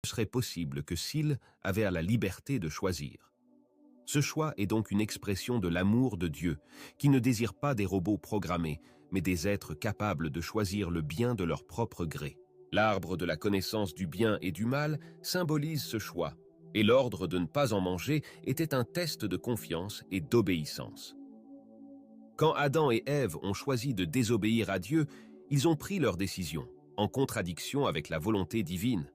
ne serait possible que s'il avait la liberté de choisir. Ce choix est donc une expression de l'amour de Dieu, qui ne désire pas des robots programmés, mais des êtres capables de choisir le bien de leur propre gré. L'arbre de la connaissance du bien et du mal symbolise ce choix, et l'ordre de ne pas en manger était un test de confiance et d'obéissance. Quand Adam et Ève ont choisi de désobéir à Dieu, ils ont pris leur décision, en contradiction avec la volonté divine.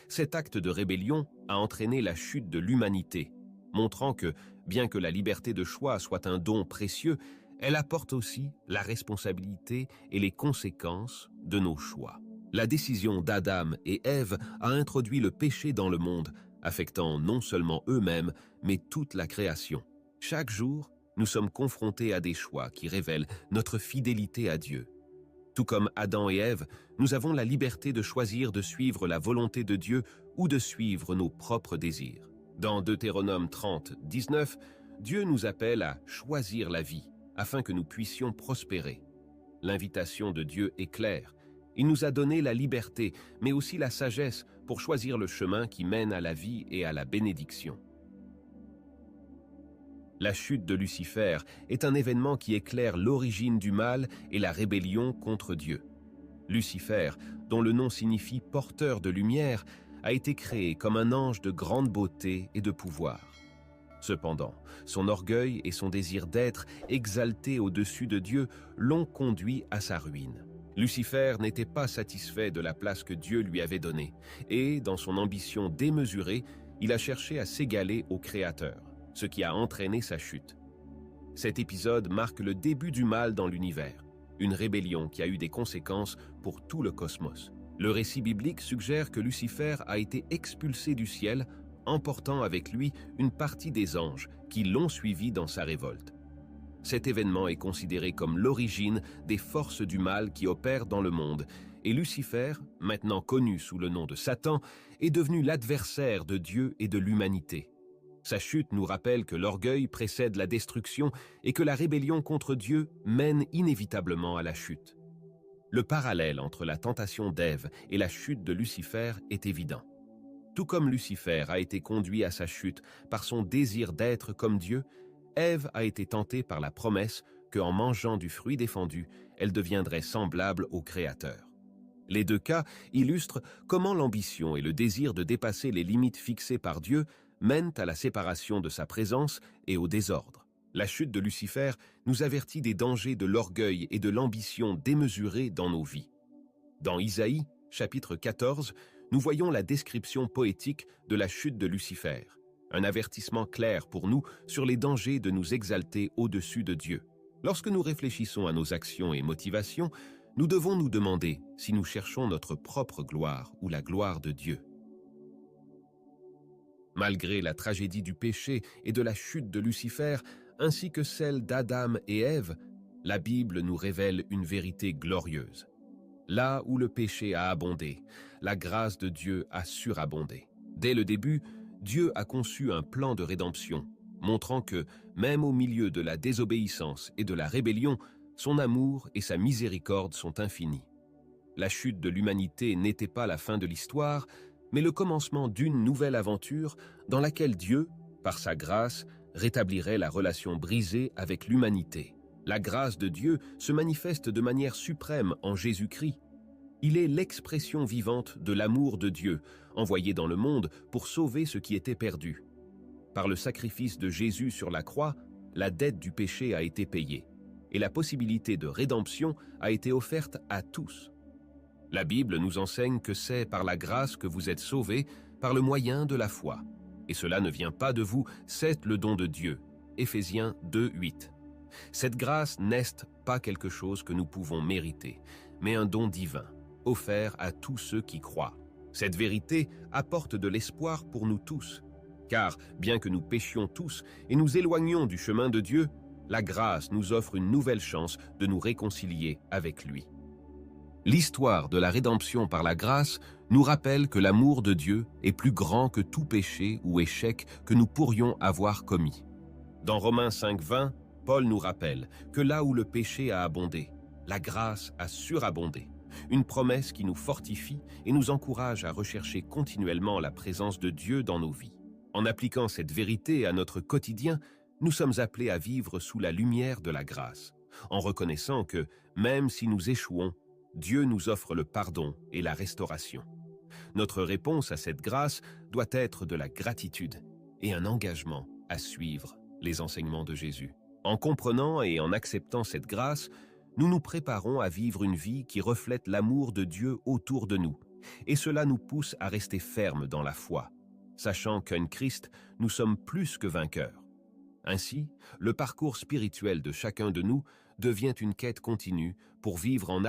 Cet acte de rébellion a entraîné la chute de l'humanité, montrant que, bien que la liberté de choix soit un don précieux, elle apporte aussi la responsabilité et les conséquences de nos choix. La décision d'Adam et Ève a introduit le péché dans le monde, affectant non seulement eux-mêmes, mais toute la création. Chaque jour, nous sommes confrontés à des choix qui révèlent notre fidélité à Dieu. Tout comme Adam et Ève, nous avons la liberté de choisir de suivre la volonté de Dieu ou de suivre nos propres désirs. Dans Deutéronome 30, 19, Dieu nous appelle à choisir la vie afin que nous puissions prospérer. L'invitation de Dieu est claire. Il nous a donné la liberté, mais aussi la sagesse pour choisir le chemin qui mène à la vie et à la bénédiction. La chute de Lucifer est un événement qui éclaire l'origine du mal et la rébellion contre Dieu. Lucifer, dont le nom signifie « porteur de lumière », a été créé comme un ange de grande beauté et de pouvoir. Cependant, son orgueil et son désir d'être exalté au-dessus de Dieu l'ont conduit à sa ruine. Lucifer n'était pas satisfait de la place que Dieu lui avait donnée, et, dans son ambition démesurée, il a cherché à s'égaler au Créateur, ce qui a entraîné sa chute. Cet épisode marque le début du mal dans l'univers, une rébellion qui a eu des conséquences pour tout le cosmos. Le récit biblique suggère que Lucifer a été expulsé du ciel, emportant avec lui une partie des anges qui l'ont suivi dans sa révolte. Cet événement est considéré comme l'origine des forces du mal qui opèrent dans le monde, et Lucifer, maintenant connu sous le nom de Satan, est devenu l'adversaire de Dieu et de l'humanité. Sa chute nous rappelle que l'orgueil précède la destruction et que la rébellion contre Dieu mène inévitablement à la chute. Le parallèle entre la tentation d'Ève et la chute de Lucifer est évident. Tout comme Lucifer a été conduit à sa chute par son désir d'être comme Dieu, Ève a été tentée par la promesse qu'en mangeant du fruit défendu, elle deviendrait semblable au Créateur. Les deux cas illustrent comment l'ambition et le désir de dépasser les limites fixées par Dieu mènent à la séparation de sa présence et au désordre. La chute de Lucifer nous avertit des dangers de l'orgueil et de l'ambition démesurée dans nos vies. Dans Isaïe, chapitre 14, nous voyons la description poétique de la chute de Lucifer, un avertissement clair pour nous sur les dangers de nous exalter au-dessus de Dieu. Lorsque nous réfléchissons à nos actions et motivations, nous devons nous demander si nous cherchons notre propre gloire ou la gloire de Dieu. Malgré la tragédie du péché et de la chute de Lucifer, ainsi que celle d'Adam et Ève, la Bible nous révèle une vérité glorieuse. Là où le péché a abondé, la grâce de Dieu a surabondé. Dès le début, Dieu a conçu un plan de rédemption, montrant que, même au milieu de la désobéissance et de la rébellion, son amour et sa miséricorde sont infinis. La chute de l'humanité n'était pas la fin de l'histoire, mais le commencement d'une nouvelle aventure dans laquelle Dieu, par sa grâce, rétablirait la relation brisée avec l'humanité. La grâce de Dieu se manifeste de manière suprême en Jésus-Christ. Il est l'expression vivante de l'amour de Dieu, envoyé dans le monde pour sauver ce qui était perdu. Par le sacrifice de Jésus sur la croix, la dette du péché a été payée, et la possibilité de rédemption a été offerte à tous. La Bible nous enseigne que c'est par la grâce que vous êtes sauvés, par le moyen de la foi. Et cela ne vient pas de vous, c'est le don de Dieu. Éphésiens 2, 8. Cette grâce n'est pas quelque chose que nous pouvons mériter, mais un don divin, offert à tous ceux qui croient. Cette vérité apporte de l'espoir pour nous tous, car bien que nous péchions tous et nous éloignions du chemin de Dieu, la grâce nous offre une nouvelle chance de nous réconcilier avec lui. L'histoire de la rédemption par la grâce nous rappelle que l'amour de Dieu est plus grand que tout péché ou échec que nous pourrions avoir commis. Dans Romains 5, 20, Paul nous rappelle que là où le péché a abondé, la grâce a surabondé. une promesse qui nous fortifie et nous encourage à rechercher continuellement la présence de Dieu dans nos vies. En appliquant cette vérité à notre quotidien, nous sommes appelés à vivre sous la lumière de la grâce, en reconnaissant que, même si nous échouons, Dieu nous offre le pardon et la restauration. Notre réponse à cette grâce doit être de la gratitude et un engagement à suivre les enseignements de Jésus. En comprenant et en acceptant cette grâce, nous nous préparons à vivre une vie qui reflète l'amour de Dieu autour de nous, et cela nous pousse à rester fermes dans la foi, sachant qu'en Christ, nous sommes plus que vainqueurs. Ainsi, le parcours spirituel de chacun de nous devient une quête continue pour vivre en harmonie